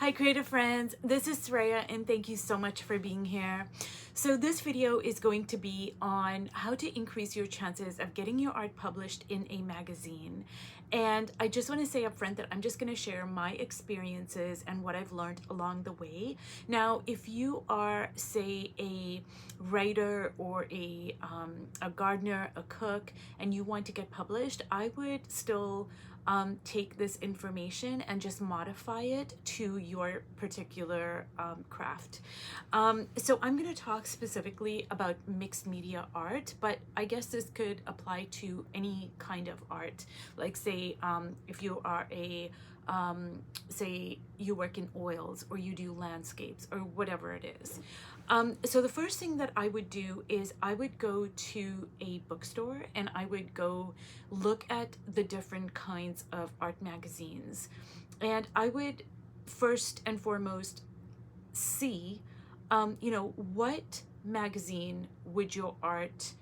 Hi creative friends, this is Saraya and thank you so much for being here. So this video is going to be on how to increase your chances of getting your art published in a magazine. And I just want to say up front that I'm just going to share my experiences and what I've learned along the way. Now, if you are, say, a writer or a gardener, a cook, and you want to get published, I would still take this information and just modify it to your particular craft. So I'm going to talk specifically about mixed media art, but I guess this could apply to any kind of art. Like say, if you are a say you work in oils or you do landscapes or whatever it is. So the first thing that I would do is I would go to a bookstore and I would go look at the different kinds of art magazines. And I would first and foremost see, what magazine would your art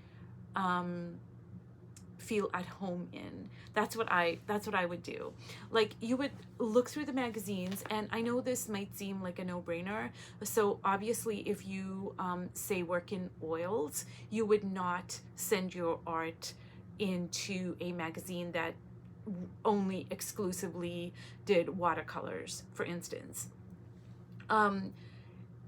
feel at home in. That's what I would do. Like, you would look through the magazines, and I know this might seem like a no-brainer. So obviously if you say work in oils, you would not send your art into a magazine that only exclusively did watercolors, for instance.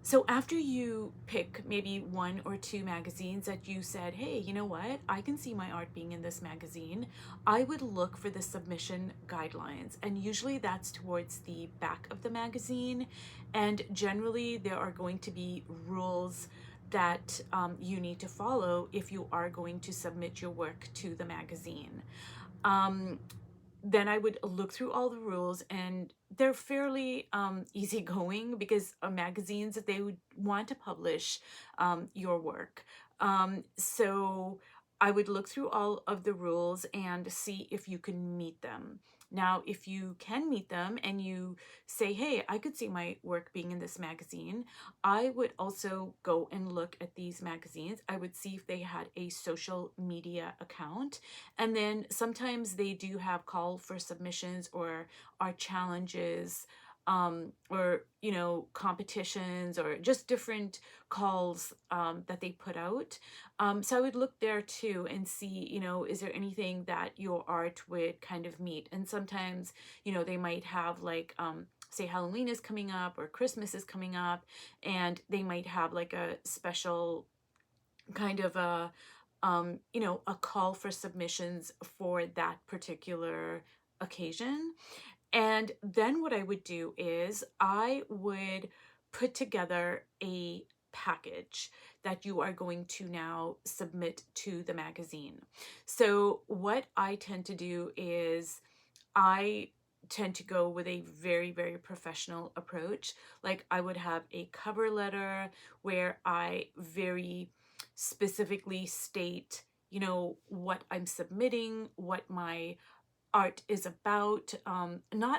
So after you pick maybe one or two magazines that you said, hey, you know what, I can see my art being in this magazine, I would look for the submission guidelines. And usually that's towards the back of the magazine. And generally there are going to be rules that you need to follow if you are going to submit your work to the magazine. Then I would look through all the rules, and they're fairly easygoing because magazines, they would want to publish your work. So I would look through all of the rules and see if you can meet them. Now, if you can meet them and you say, hey, I could see my work being in this magazine, I would also go and look at these magazines. I would see if they had a social media account. And then sometimes they do have call for submissions or art challenges, or competitions, or just different calls that they put out. So I would look there too and see, is there anything that your art would kind of meet? And sometimes they might have like say Halloween is coming up or Christmas is coming up, and they might have like a special kind of a call for submissions for that particular occasion. And then what I would do is I would put together a package that you are going to now submit to the magazine. So what I tend to do is I tend to go with a very, very professional approach. Like, I would have a cover letter where I very specifically state, what I'm submitting, what my art is about.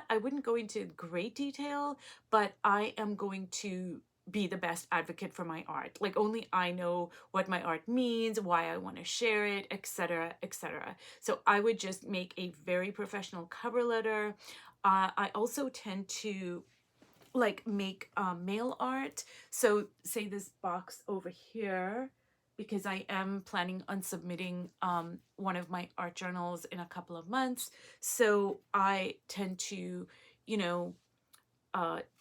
I wouldn't go into great detail, but I am going to be the best advocate for my art. Like, only I know what my art means, why I want to share it, etc., etc. So I would just make a very professional cover letter. I also tend to like make mail art. So say this box over here, because I am planning on submitting one of my art journals in a couple of months. So I tend to,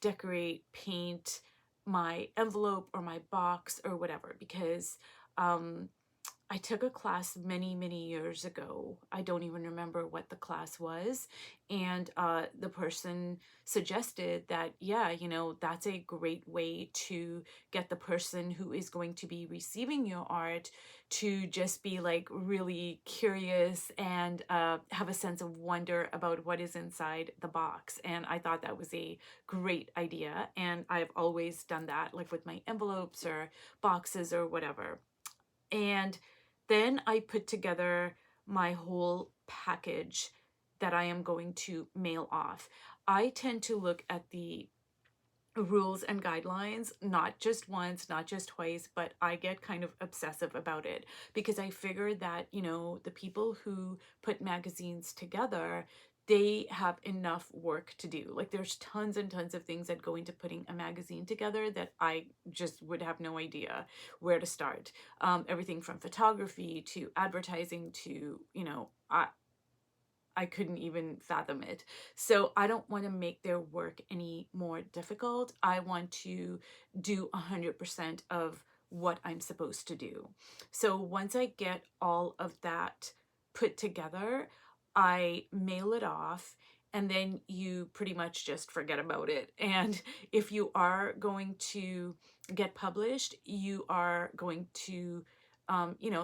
decorate, paint my envelope or my box or whatever, because I took a class many, many years ago. I don't even remember what the class was. And the person suggested that, yeah, that's a great way to get the person who is going to be receiving your art to just be like really curious and have a sense of wonder about what is inside the box. And I thought that was a great idea. And I've always done that, like with my envelopes or boxes or whatever. And then I put together my whole package that I am going to mail off. I tend to look at the rules and guidelines, not just once, not just twice, but I get kind of obsessive about it, because I figure that, the people who put magazines together, they have enough work to do. Like there's tons and tons of things that go into putting a magazine together that I just would have no idea where to start. Everything from photography to advertising to, I couldn't even fathom it. So I don't want to make their work any more difficult. I want to do 100% of what I'm supposed to do. So once I get all of that put together, I mail it off, and then you pretty much just forget about it. And if you are going to get published, you are going to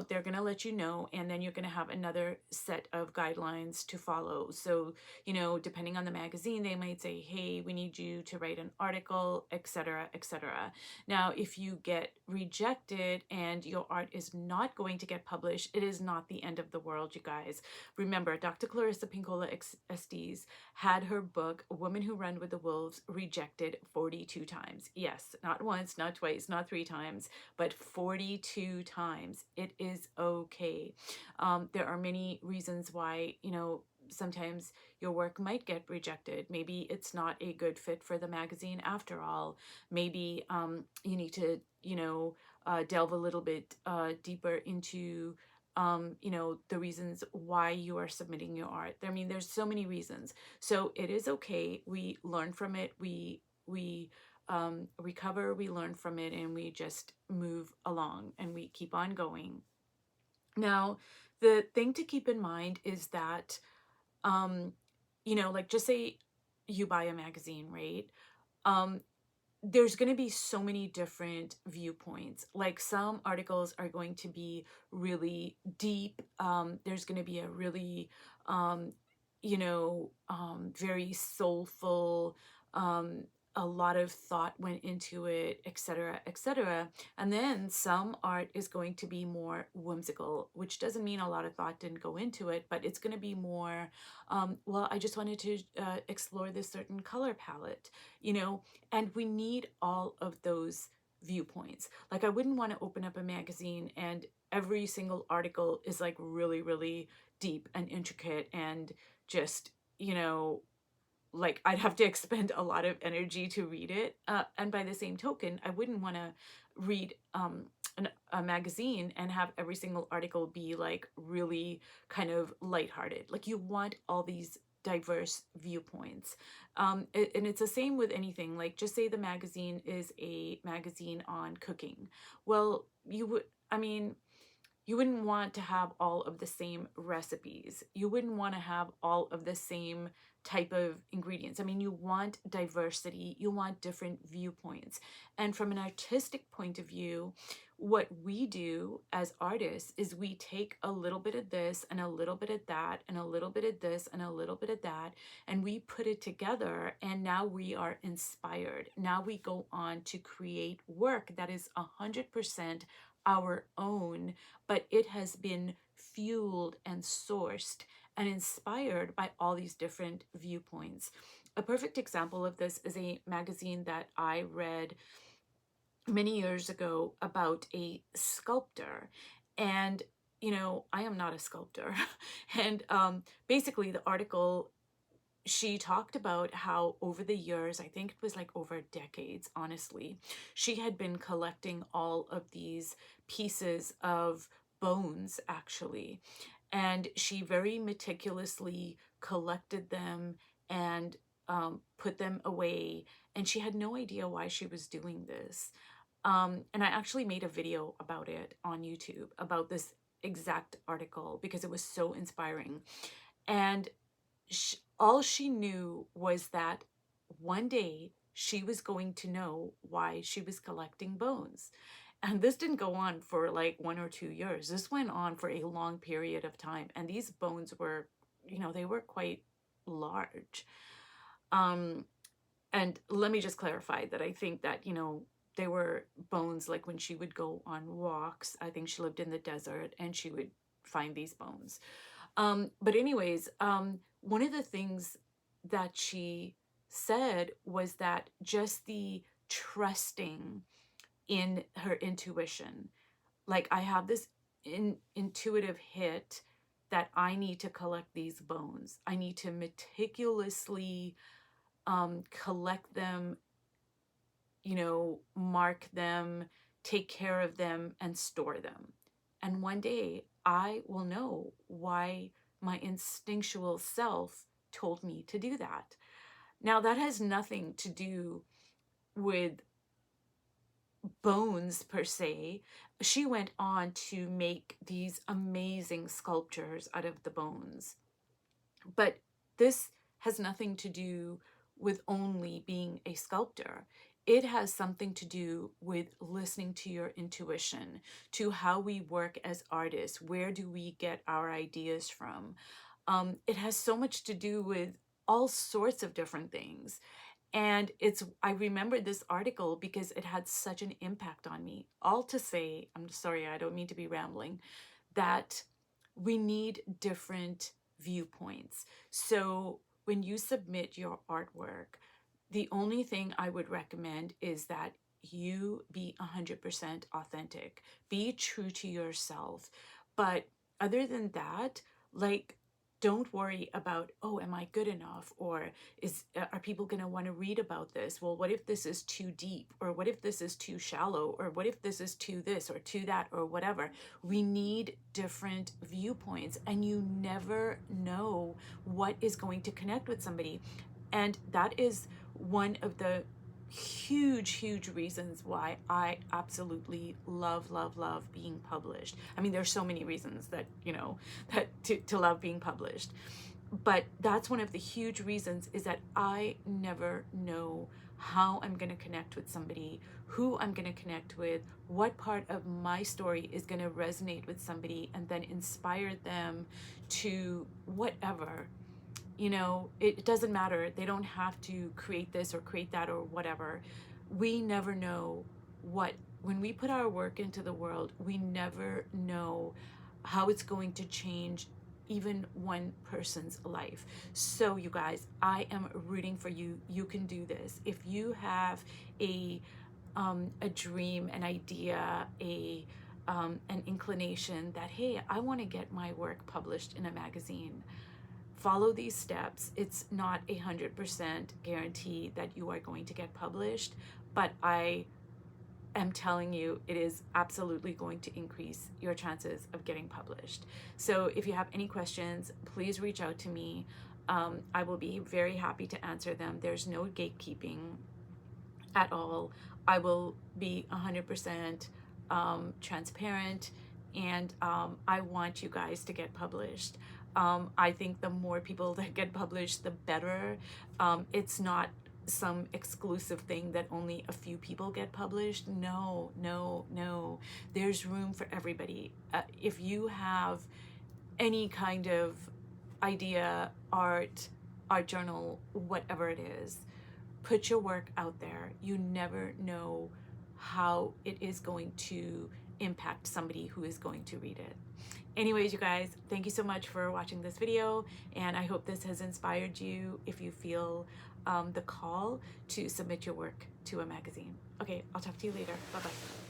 they're going to let you know, and then you're going to have another set of guidelines to follow. So, depending on the magazine, they might say, hey, we need you to write an article, etc., etc. Now, if you get rejected and your art is not going to get published, it is not the end of the world, you guys. Remember, Dr. Clarissa Pinkola Estes had her book, A Woman Who Ran with the Wolves, rejected 42 times. Yes, not once, not twice, not 3 times, but 42 times. It is okay. There are many reasons why, sometimes your work might get rejected. Maybe it's not a good fit for the magazine after all. Maybe you need to, delve a little bit deeper into the reasons why you are submitting your art. I mean, there's so many reasons. So it is okay. We learn from it. We recover, we learn from it, and we just move along and we keep on going. Now, the thing to keep in mind is that, like just say you buy a magazine, right? Um, there's going to be so many different viewpoints. Like some articles are going to be really deep. There's going to be a really, very soulful, a lot of thought went into it, etc., etc. And then some art is going to be more whimsical, which doesn't mean a lot of thought didn't go into it, but it's going to be more, well, I just wanted to explore this certain color palette, and we need all of those viewpoints. Like I wouldn't want to open up a magazine and every single article is like really, really deep and intricate and just, like I'd have to expend a lot of energy to read it. And by the same token, I wouldn't want to read a magazine and have every single article be like really kind of lighthearted. Like you want all these diverse viewpoints. And it's the same with anything. Like just say the magazine is a magazine on cooking. Well, you wouldn't want to have all of the same recipes. You wouldn't want to have all of the same type of ingredients. I mean, you want diversity, you want different viewpoints. And from an artistic point of view, what we do as artists is we take a little bit of this and a little bit of that and a little bit of this and a little bit of that, and we put it together, and now we are inspired. Now we go on to create work that is 100% our own, but it has been fueled and sourced and inspired by all these different viewpoints. A perfect example of this is a magazine that I read many years ago about a sculptor. And, I am not a sculptor. And basically, the article, she talked about how over the years, I think it was like over decades, honestly, she had been collecting all of these pieces of bones, actually. And she very meticulously collected them and put them away. And she had no idea why she was doing this. And I actually made a video about it on YouTube, about this exact article, because it was so inspiring. And all she knew was that one day she was going to know why she was collecting bones. And this didn't go on for like 1 or 2 years. This went on for a long period of time. And these bones were, they were quite large. And let me just clarify that I think that, they were bones like when she would go on walks. I think she lived in the desert and she would find these bones. But anyways, one of the things that she said was that just the trusting in her intuition, like I have this intuitive hit that I need to collect these bones. I need to meticulously collect them, mark them, take care of them, and store them. And one day I will know why my instinctual self told me to do that. Now, that has nothing to do with bones per se. She went on to make these amazing sculptures out of the bones. But this has nothing to do with only being a sculptor. It has something to do with listening to your intuition, to how we work as artists. Where do we get our ideas from? It has so much to do with all sorts of different things. And I remember this article because it had such an impact on me. All to say, I'm sorry, I don't mean to be rambling, that we need different viewpoints. So when you submit your artwork, the only thing I would recommend is that you be 100% authentic, be true to yourself. But other than that, like, don't worry about, oh, am I good enough? Or are people going to want to read about this? Well, what if this is too deep? Or what if this is too shallow? Or what if this is too this or too that or whatever? We need different viewpoints, and you never know what is going to connect with somebody. And that is one of the huge reasons why I absolutely love being published. I mean, there's so many reasons that to love being published, but that's one of the huge reasons, is that I never know how I'm going to connect with somebody, who I'm going to connect with, what part of my story is going to resonate with somebody and then inspire them to whatever. It doesn't matter. They don't have to create this or create that or whatever. We never know when we put our work into the world, we never know how it's going to change even one person's life. So you guys, I am rooting for you. You can do this. If you have a dream, an idea, an inclination that, hey, I want to get my work published in a magazine, follow these steps. It's not 100% guarantee that you are going to get published, but I am telling you, it is absolutely going to increase your chances of getting published. So if you have any questions, please reach out to me. I will be very happy to answer them. There's no gatekeeping at all. I will be 100% transparent, and I want you guys to get published. I think the more people that get published, the better. It's not some exclusive thing that only a few people get published. No. There's room for everybody. If you have any kind of idea, art journal, whatever it is, put your work out there. You never know how it is going to impact somebody who is going to read it. Anyways, you guys, thank you so much for watching this video, and I hope this has inspired you if you feel the call to submit your work to a magazine. Okay, I'll talk to you later. Bye-bye.